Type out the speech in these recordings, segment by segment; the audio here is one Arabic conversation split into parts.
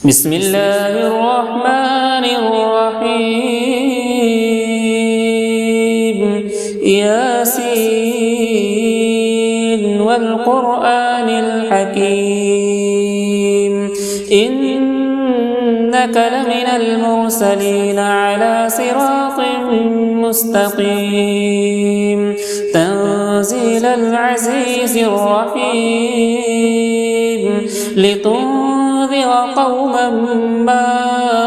بسم الله الرحمن الرحيم ياسين والقرآن الحكيم إنك لمن المرسلين على صراط مستقيم تنزيل العزيز الرحيم لتنذر قوما ما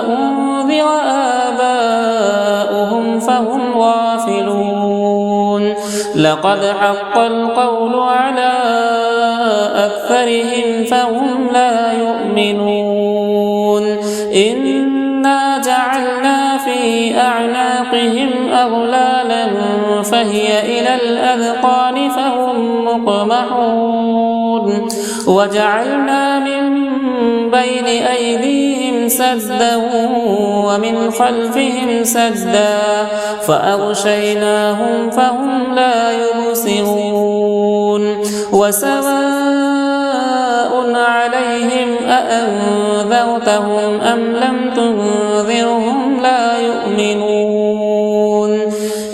أنذر آباؤهم فهم غافلون لقد حق القول على أكثرهم فهم لا يؤمنون إنا جعلنا في أعناقهم أغلالا فهي إلى الأذقان فهم مقمحون وجعلنا من بين أيديهم سدا ومن خلفهم سدا فأغشيناهم فهم لا يبصرون وسواء عليهم أأنذرتهم أم لم تنذرهم لا يؤمنون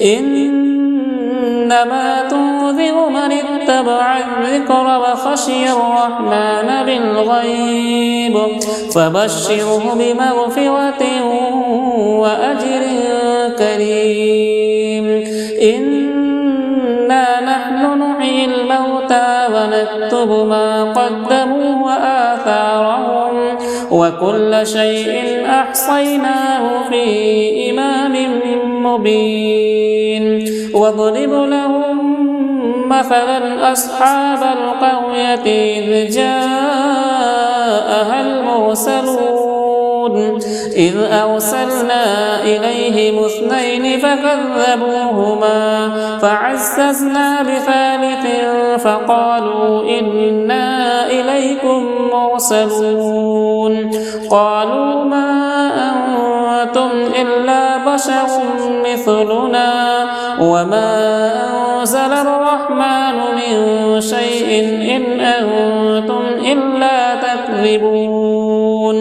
إنما تنذر من اتبع الذكر وخشي الرحمن بالغيب فبشره بمغفرة وأجر كريم إنا نحن نحيي الموتى ونكتب ما قدموا وآثارهم وكل شيء أحصيناه في إمام مبين واضرب لهم مثلا أصحاب القرية إذ جاءها المرسلون إذ أرسلنا إليهم اثنين فكذبوهما فعززنا بثالث فقالوا إنا إليكم مرسلون قالوا ما أنتم إلا بشر مثلنا وما أنزل الرحمن من شيء إن أنتم إلا تكذبون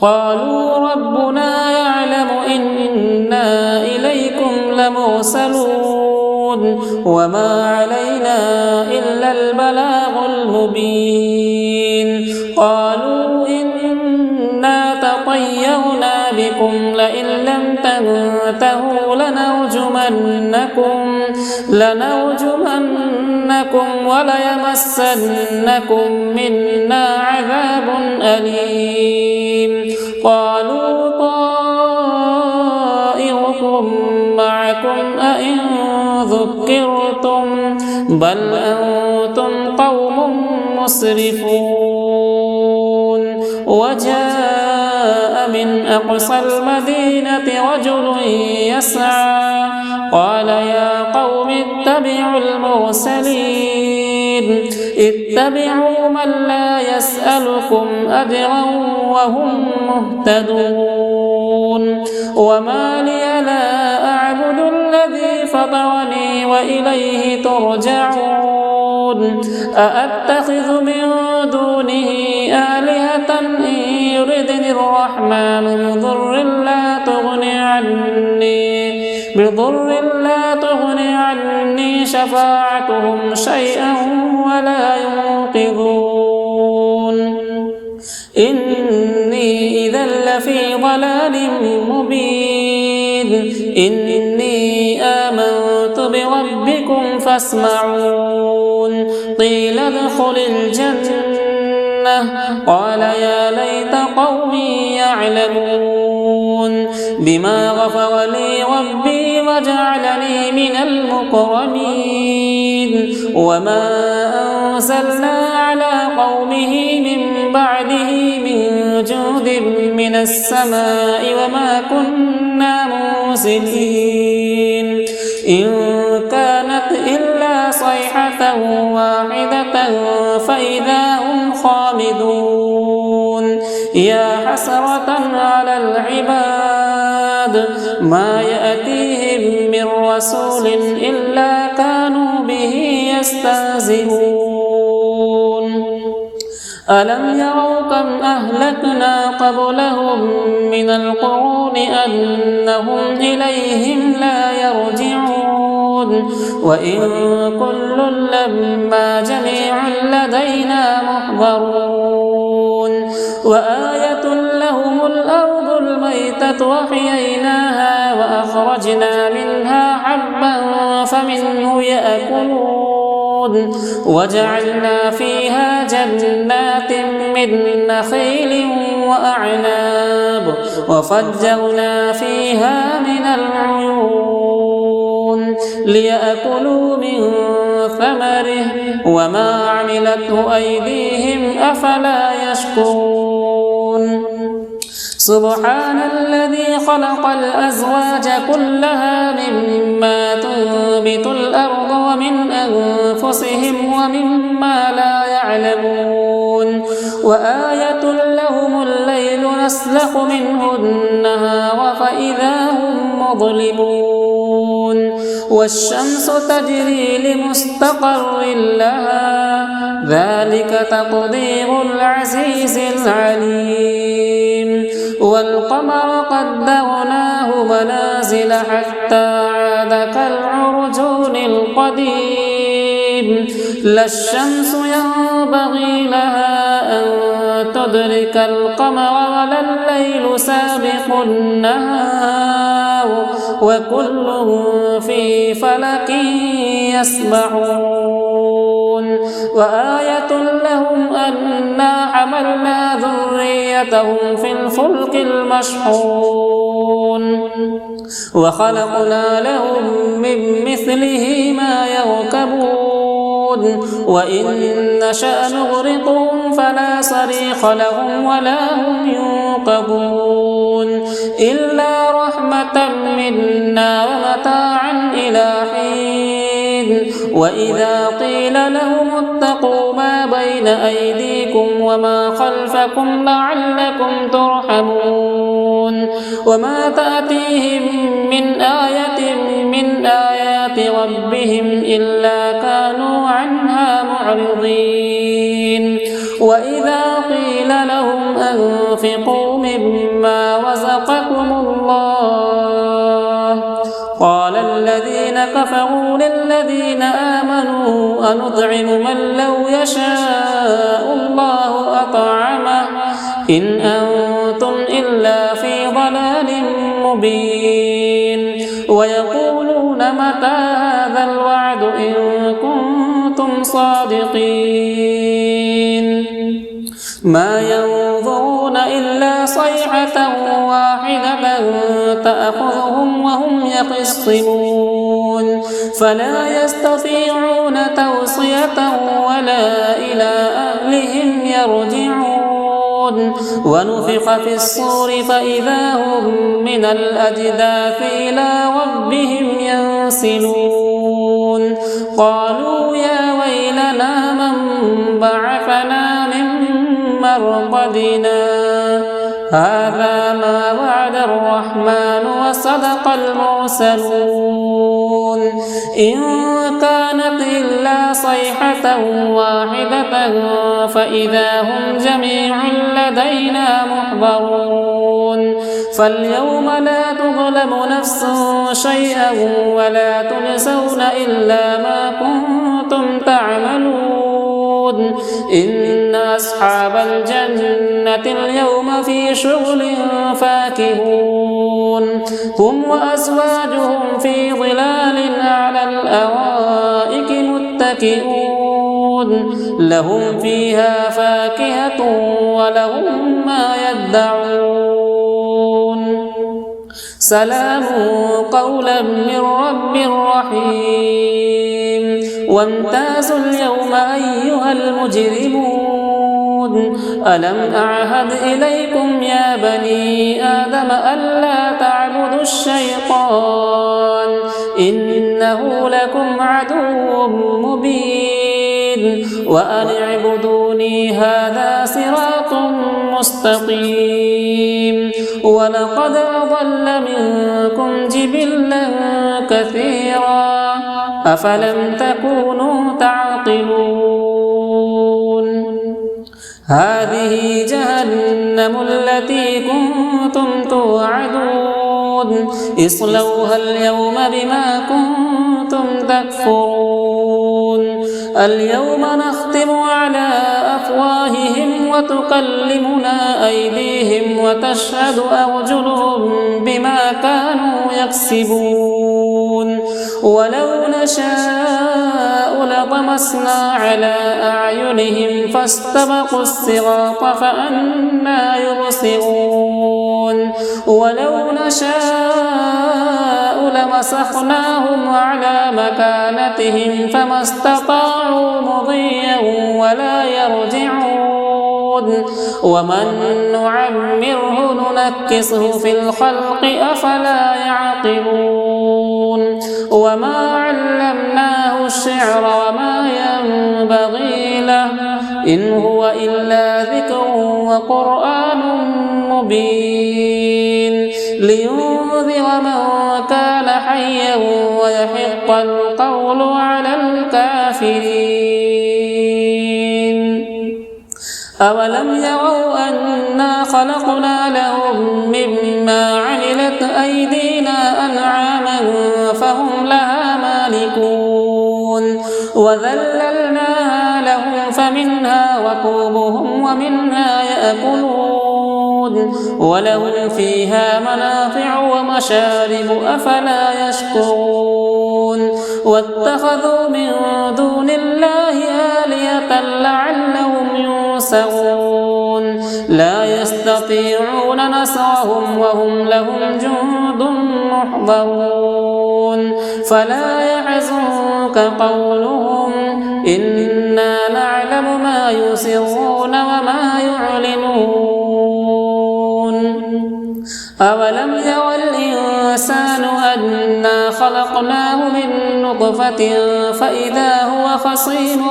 قالوا ربنا يعلم إنا إليكم لمرسلون وما علينا إلا البلاغ المبين قالوا إنا تطيرنا بكم لئن لم تنتهوا لنرجمنكم وليمسنكم منا عذاب أليم قالوا طائركم معكم أئن ذكرتم بل أنتم قوم مسرفون وجاء من أقصى المدينة رجل يسعى قال يا قوم اتبعوا المرسلين اتبعوا من لا يسألكم أجرا وهم مهتدون وما لي لا أعبد الذي فطرني وإليه ترجعون أأتخذ من دونه آلهة إن يردني الرحمن بضر لا تغني عني شفاعتهم شيئا ولا ينقذون إني إذا لفي ضلال مبين إني آمنت بربكم فاسمعون قيل ادخل الجنة قال يا ليت قومي يعلمون بما غفر لي ربي وجعلني من المكرمين وما أنزلنا على قومه من بعده من جود من السماء وما كنا منزلين إن كانت إلا صيحة واحدة فإذا هم خامدون يا حسرة على العباد ما يأتيهم من رسول إلا كانوا به يستهزئون ألم يروا كم أهلكنا قبلهم من القرون أنهم إليهم لا يرجعون وإن كل لما جميع لدينا محضرون وآية لهم الأرض الميتة وحييناها وأخرجنا منها حبا فمنه يأكلون وجعلنا فيها جنات من نخيل وأعناب وفجرنا فيها من العيون ليأكلوا من ثمره وما عملته أيديهم أفلا يشكرون سبحان الذي خلق الأزواج كلها مما تنبت الأرض ومن أنفسهم ومما لا يعلمون وآية لهم الليل نسلخ منه النهار فإذا هم مظلمون والشمس تجري لمستقر لها ذلك تقدير العزيز العليم والقمر قدرناه منازل حتى عاد كالعرجون القديم لا الشمس ينبغي لها أن تدرك القمر ولا الليل سابق النهار وكل في فلك يسبحون وآية لهم أنا حملنا ذريتهم في الفلك المشحون وخلقنا لهم من مثله ما يركبون وإن نشأ نغرقهم فلا صريخ لهم ولا هم ينقذون إلا رحمة منا ومتاعا إلى حين وإذا قيل لهم اتقوا ما بين أيديكم وما خلفكم لعلكم ترحمون وما تأتيهم من آية من آيات ربهم إلا كانوا عنها معرضين وإذا قيل لهم أنفقوا مما رزقكم الله قال الذين كفروا للذين آمنوا أنطعم من لو يشاء الله أطعمه إن أنتم إلا في ضلال مبين ويقولون متى هذا الوعد إن كنتم صادقين ما ينظرون إلا صيحة واحدة تأخذهم وهم يخصمون فلا يستطيعون توصية ولا إلى أهلهم يرجعون ونفخ في الصور فإذا هم من الأجداث إلى ربهم ينسلون قالوا يا ويلنا من بعثنا من مرقدنا هذا ما وعد الرحمن وصدق المرسلون إن كانت إلا صيحة واحدة فإذا هم جميع لدينا محضرون فاليوم لا تظلم نفس شيئا ولا تجزون إلا ما كنتم تعملون إن أصحاب الجنة اليوم في شغل فاكهون هم وأزواجهم في ظلال على الأرائك متكئون لهم فيها فاكهة ولهم ما يدعون سلام قولا من رب رحيم وامتازوا اليوم أيها المجرمون ألم أعهد إليكم يا بني آدم ألا تعبدوا الشيطان إنه لكم عدو مبين وأن اعبدوني هذا صراط مستقيم ولقد أضل منكم جبلا كثيرا أفلم تكونوا تعقلون هذه جهنم التي كنتم توعدون اصلوها اليوم بما كنتم تكفرون اليوم نختم على أفواههم وتكلمنا أيديهم وتشهد أرجلهم بما كانوا يكسبون ولو نشاء لطمسنا على أعينهم فاستبقوا الصراط فأنى يبصرون ولو نشاء لمسخناهم على مكانتهم فما استطاعوا مضيا ولا يرجعون ومن نعمره ننكسه في الخلق أفلا يعقلون وما علمناه الشعر وما ينبغي له إن هو إلا ذكر وقرآن مبين لينذر من كان حيا ويحق القول على الكافرين أولم يروا أنا خلقنا لهم مما عملت أيدينا أنعاما فهم لها مالكون وذللناها لهم فمنها ركوبهم ومنها يأكلون ولهم فيها منافع ومشارب أفلا يشكرون واتخذوا من دون الله آلهة لعلهم ينصرون لا يستطيعون نصرهم وهم لهم جند محضرون فلا يحزنك قولهم إنا نعلم ما يسرون وما يعلنون أولم ير الإنسان أنا خلقناه من نطفة فإذا هو خصيم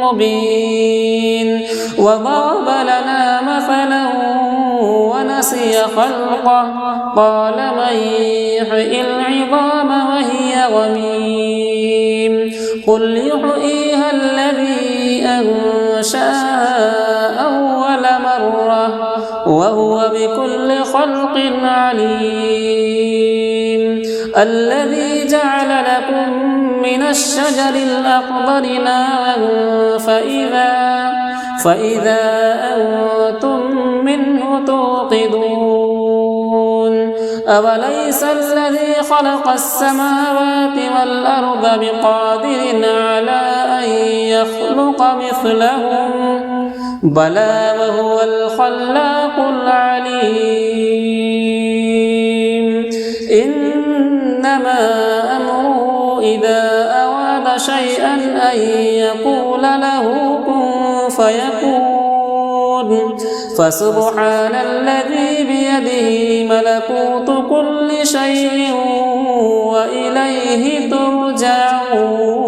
مبين وضرب لنا مثلا ونسي خلقه قال من يحيي العظام وهي رميم قل يحييها الذي أنشأها أول مرة وهو بكل خلق عليم الذي جعل لكم من الشجر الأخضر نارا فإذا أنتم منه توقدون أوليس الذي خلق السماوات والأرض بقادر على أن يخلق مثلهم بلى وهو الخلاق العليم إنما أمره إذا أراد شيئا أن يقول له كن فيكون فسبحان الذي بيده ملكوت كل شيء وإليه ترجعون